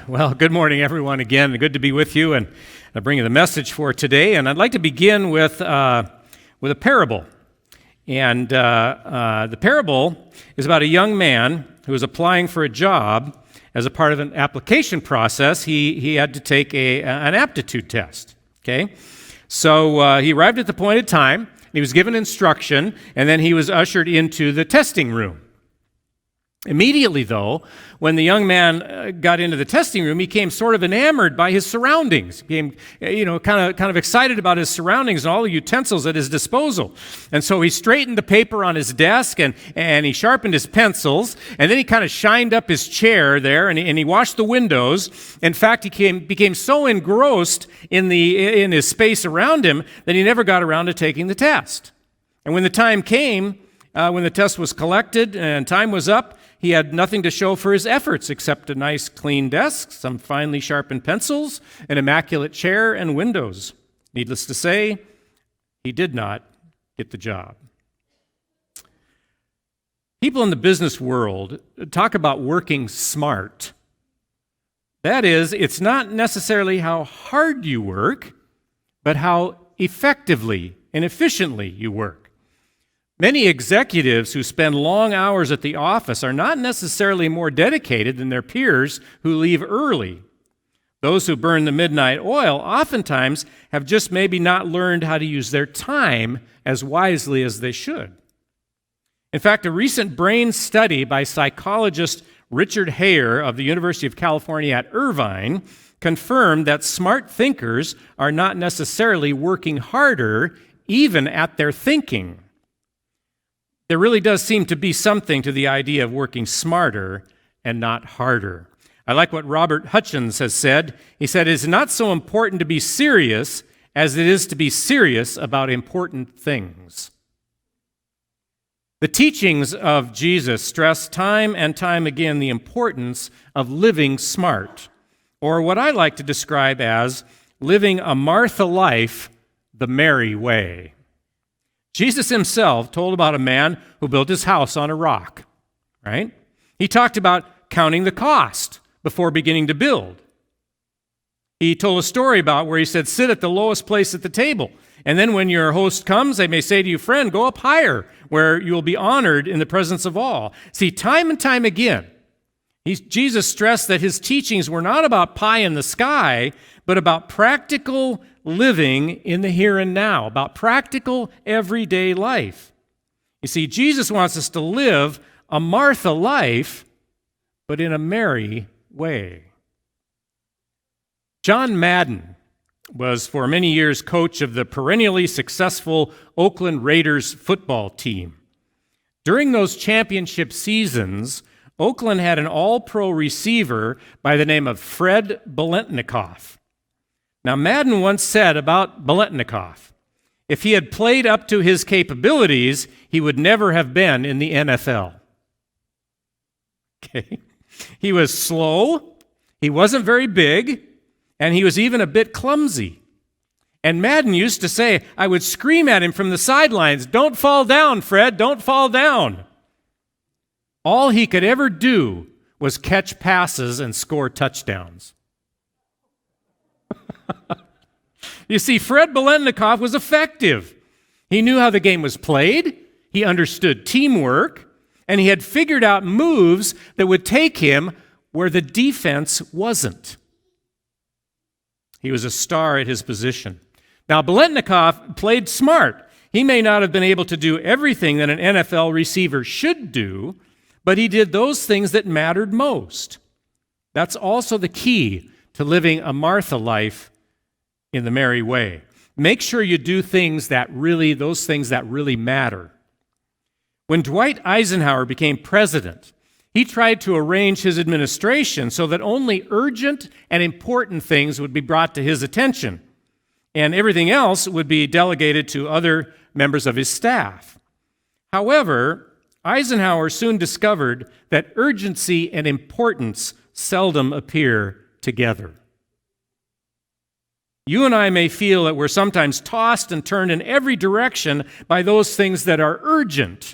Well, good morning, everyone, again. Good to be with you and bringing the message for today. And I'd like to begin with a parable. And the parable is about a young man who was applying for a job. As a part of an application process, he had to take an aptitude test. Okay, so he arrived at the appointed time. He was given instruction, and then he was ushered into the testing room. Immediately, though, when the young man got into the testing room, he became sort of enamored by his surroundings. He became, kind of excited about his surroundings and all the utensils at his disposal. And so he straightened the paper on his desk and he sharpened his pencils, and then he kind of shined up his chair there and he washed the windows. In fact, he became so engrossed in his space around him that he never got around to taking the test. And when the time came, when the test was collected and time was up, he had nothing to show for his efforts except a nice clean desk, some finely sharpened pencils, an immaculate chair, and windows. Needless to say, he did not get the job. People in the business world talk about working smart. That is, it's not necessarily how hard you work, but how effectively and efficiently you work. Many executives who spend long hours at the office are not necessarily more dedicated than their peers who leave early. Those who burn the midnight oil oftentimes have just maybe not learned how to use their time as wisely as they should. In fact, a recent brain study by psychologist Richard Togher of the University of California at Irvine confirmed that smart thinkers are not necessarily working harder, even at their thinking. There really does seem to be something to the idea of working smarter and not harder. I like what Robert Hutchins has said. He said, "It's not so important to be serious as it is to be serious about important things." The teachings of Jesus stress time and time again the importance of living smart, or what I like to describe as living a Martha life the Mary way. Jesus himself told about a man who built his house on a rock, right? He talked about counting the cost before beginning to build. He told a story about where he said, sit at the lowest place at the table. And then when your host comes, they may say to you, friend, go up higher, where you will be honored in the presence of all. See, time and time again, Jesus stressed that his teachings were not about pie in the sky, but about practical living in the here and now, about practical everyday life. You see, Jesus wants us to live a Martha life, but in a Mary way. John Madden was for many years coach of the perennially successful Oakland Raiders football team. During those championship seasons, Oakland had an all-pro receiver by the name of Fred Biletnikoff. Now, Madden once said about Biletnikoff, if he had played up to his capabilities, he would never have been in the NFL. Okay. He was slow, he wasn't very big, and he was even a bit clumsy. And Madden used to say, I would scream at him from the sidelines, don't fall down, Fred, don't fall down. All he could ever do was catch passes and score touchdowns. You see, Fred Biletnikoff was effective. He knew how the game was played, he understood teamwork, and he had figured out moves that would take him where the defense wasn't. He was a star at his position. Now, Biletnikoff played smart. He may not have been able to do everything that an NFL receiver should do, but he did those things that mattered most. That's also the key to living a Martha life in the Mary way. Make sure you do those things that really matter. When Dwight Eisenhower became president, he tried to arrange his administration so that only urgent and important things would be brought to his attention, and everything else would be delegated to other members of his staff. However, Eisenhower soon discovered that urgency and importance seldom appear together. You and I may feel that we're sometimes tossed and turned in every direction by those things that are urgent,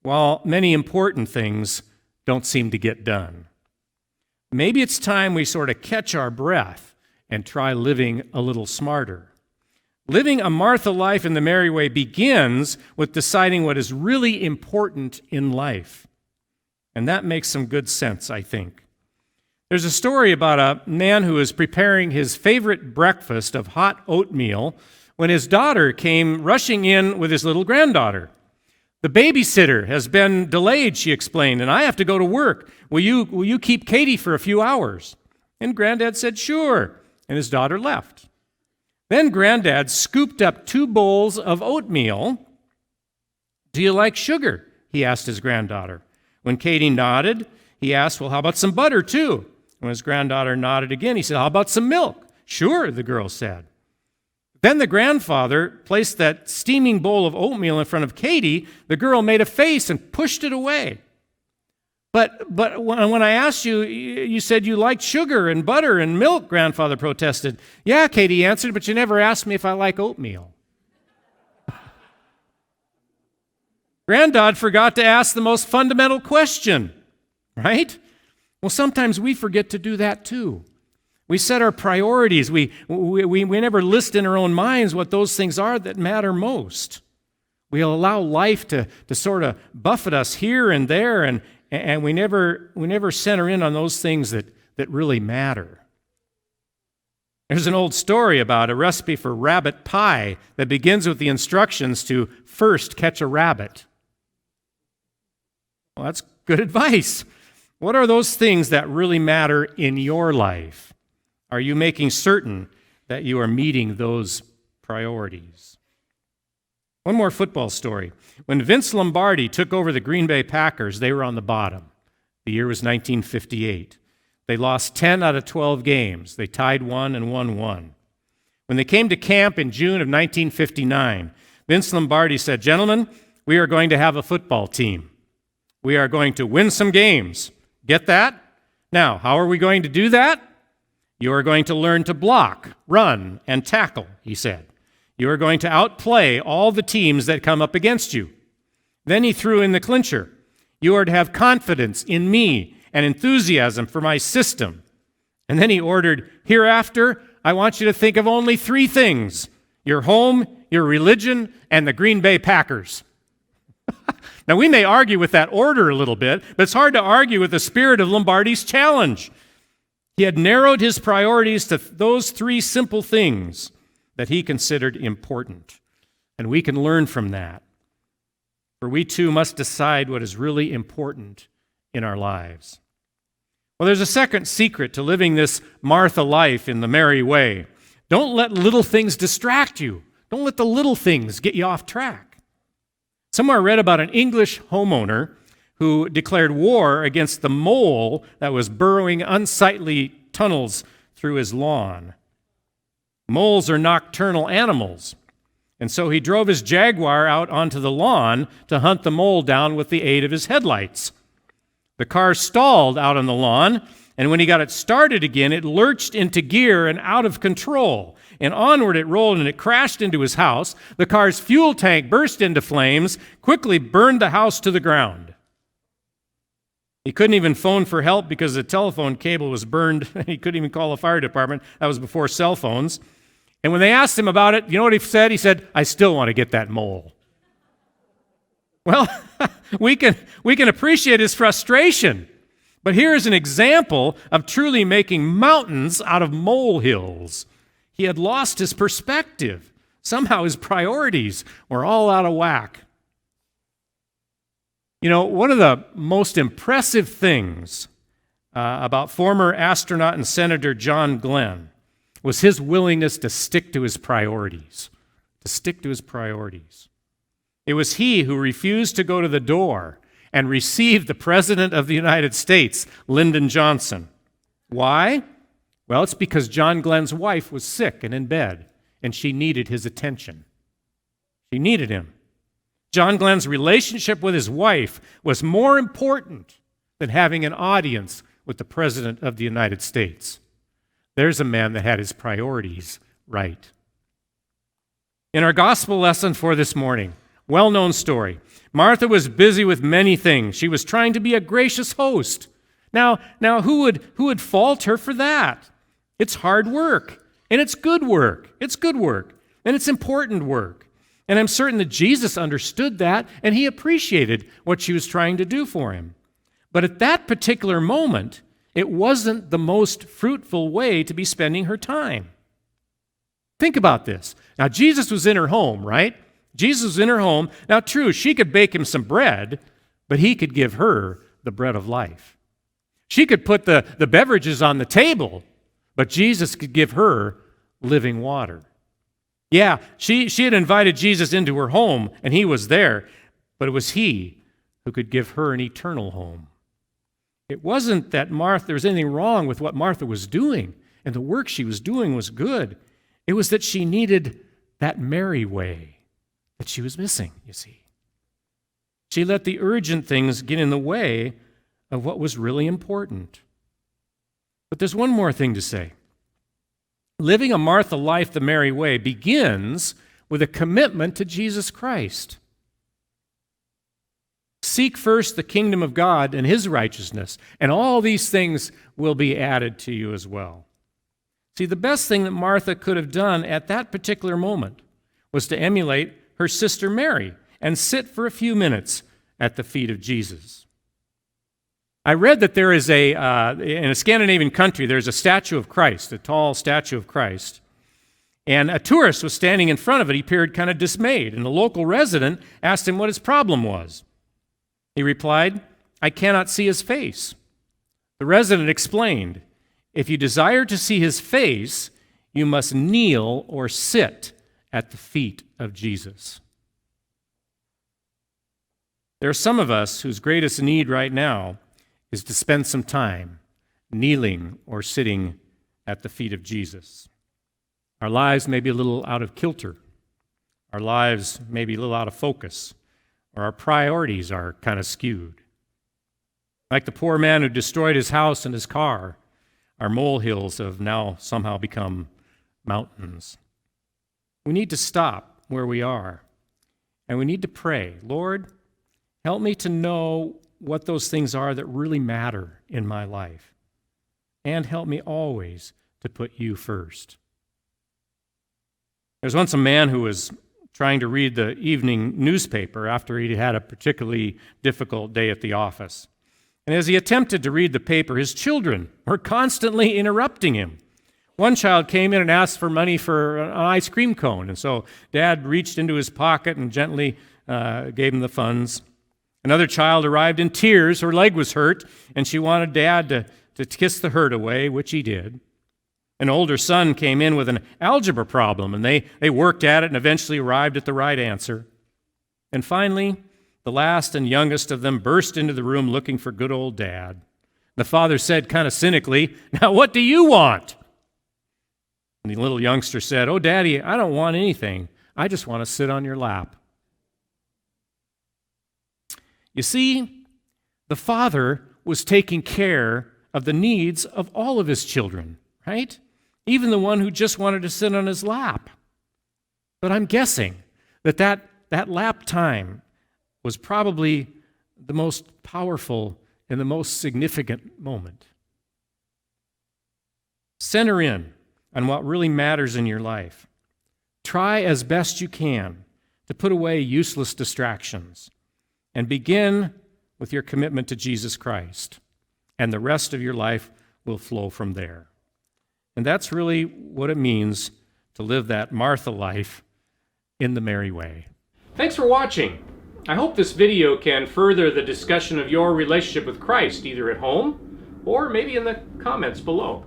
while many important things don't seem to get done. maybe it's time we sort of catch our breath and try living a little smarter. Living a Martha life in the Mary way begins with deciding what is really important in life. And that makes some good sense, I think. There's a story about a man who was preparing his favorite breakfast of hot oatmeal when his daughter came rushing in with his little granddaughter. "The babysitter has been delayed," she explained, "and I have to go to work. Will you keep Katie for a few hours?" And Granddad said, "Sure," and his daughter left. Then Granddad scooped up 2 bowls of oatmeal. "Do you like sugar?" he asked his granddaughter. When Katie nodded, he asked, "Well, how about some butter too?" When his granddaughter nodded again, he said, "How about some milk?" "Sure," the girl said. Then the grandfather placed that steaming bowl of oatmeal in front of Katie. The girl made a face and pushed it away. But when I asked you, you said you liked sugar and butter and milk," grandfather protested. "Yeah," Katie answered, "but you never asked me if I like oatmeal." Granddad forgot to ask the most fundamental question, right? Well, sometimes we forget to do that too. We set our priorities. We never list in our own minds what those things are that matter most. We allow life to sort of buffet us here and there, and we never center in on those things that really matter. There's an old story about a recipe for rabbit pie that begins with the instructions to first catch a rabbit. Well, that's good advice. What are those things that really matter in your life? Are you making certain that you are meeting those priorities? One more football story. When Vince Lombardi took over the Green Bay Packers, they were on the bottom. The year was 1958. They lost 10 out of 12 games. They tied 1 and won 1. When they came to camp in June of 1959, Vince Lombardi said, "Gentlemen, we are going to have a football team. We are going to win some games. Get that? Now, how are we going to do that? You are going to learn to block, run, and tackle," he said. "You are going to outplay all the teams that come up against you." Then he threw in the clincher. "You are to have confidence in me and enthusiasm for my system." And then he ordered, "Hereafter, I want you to think of only 3 things: your home, your religion, and the Green Bay Packers." Now, we may argue with that order a little bit, but it's hard to argue with the spirit of Lombardi's challenge. He had narrowed his priorities to those 3 simple things that he considered important. And we can learn from that. For we too must decide what is really important in our lives. Well, there's a second secret to living this Martha life in the Mary way. Don't let little things distract you. Don't let the little things get you off track. Somewhere I read about an English homeowner who declared war against the mole that was burrowing unsightly tunnels through his lawn. Moles are nocturnal animals, and so he drove his Jaguar out onto the lawn to hunt the mole down with the aid of his headlights. The car stalled out on the lawn, and when he got it started again, it lurched into gear and out of control. And onward it rolled, and it crashed into his house. The car's fuel tank burst into flames, quickly burned the house to the ground. He couldn't even phone for help because the telephone cable was burned. He couldn't even call the fire department. That was before cell phones. And when they asked him about it, you know what he said? He said, "I still want to get that mole." Well, we can appreciate his frustration. But here is an example of truly making mountains out of molehills. He had lost his perspective. Somehow his priorities were all out of whack. You know, one of the most impressive things about former astronaut and Senator John Glenn was his willingness to stick to his priorities. It was he who refused to go to the door and receive the President of the United States, Lyndon Johnson. Why? Well, it's because John Glenn's wife was sick and in bed, and she needed his attention. She needed him. John Glenn's relationship with his wife was more important than having an audience with the President of the United States. There's a man that had his priorities right. In our gospel lesson for this morning, well-known story, Martha was busy with many things. She was trying to be a gracious host, Now who would fault her for that? It's hard work, and it's good work. It's good work, and it's important work. And I'm certain that Jesus understood that, and he appreciated what she was trying to do for him. But at that particular moment, it wasn't the most fruitful way to be spending her time. Think about this. Now, Jesus was in her home, right? Jesus was in her home. Now, true, she could bake him some bread, but he could give her the bread of life. She could put the beverages on the table, but Jesus could give her living water. Yeah, she had invited Jesus into her home, and he was there, but it was he who could give her an eternal home. It wasn't that there was anything wrong with what Martha was doing, and the work she was doing was good. It was that she needed that Mary way that she was missing, you see. She let the urgent things get in the way of what was really important. But there's one more thing to say. Living a Martha life the Mary way begins with a commitment to Jesus Christ. Seek first the kingdom of God and his righteousness, and all these things will be added to you as well. See, the best thing that Martha could have done at that particular moment was to emulate her sister Mary and sit for a few minutes at the feet of Jesus. I read that there is in a Scandinavian country, there's a statue of Christ, a tall statue of Christ. And a tourist was standing in front of it. He appeared kind of dismayed, and the local resident asked him what his problem was. He replied, "I cannot see his face." The resident explained, "If you desire to see his face, you must kneel or sit at the feet of Jesus." There are some of us whose greatest need right now is to spend some time kneeling or sitting at the feet of Jesus. Our lives may be a little out of kilter. Our lives may be a little out of focus, or our priorities are kind of skewed. Like the poor man who destroyed his house and his car, our molehills have now somehow become mountains. We need to stop where we are, and we need to pray, "Lord, help me to know what those things are that really matter in my life, and help me always to put you first." There was once a man who was trying to read the evening newspaper after he had a particularly difficult day at the office. And as he attempted to read the paper, his children were constantly interrupting him. One child came in and asked for money for an ice cream cone, and so Dad reached into his pocket and gently gave him the funds. Another child arrived in tears. Her leg was hurt, and she wanted Dad to kiss the hurt away, which he did. An older son came in with an algebra problem, and they worked at it and eventually arrived at the right answer. And finally, the last and youngest of them burst into the room looking for good old Dad. The father said kind of cynically, "Now what do you want?" And the little youngster said, "Oh, Daddy, I don't want anything. I just want to sit on your lap." You see, the father was taking care of the needs of all of his children, right? Even the one who just wanted to sit on his lap. But I'm guessing that lap time was probably the most powerful and the most significant moment. Center in on what really matters in your life. Try as best you can to put away useless distractions and begin with your commitment to Jesus Christ, and the rest of your life will flow from there. And that's really what it means to live that Martha life in the Mary way. Thanks for watching. I hope this video can further the discussion of your relationship with Christ, either at home or maybe in the comments below.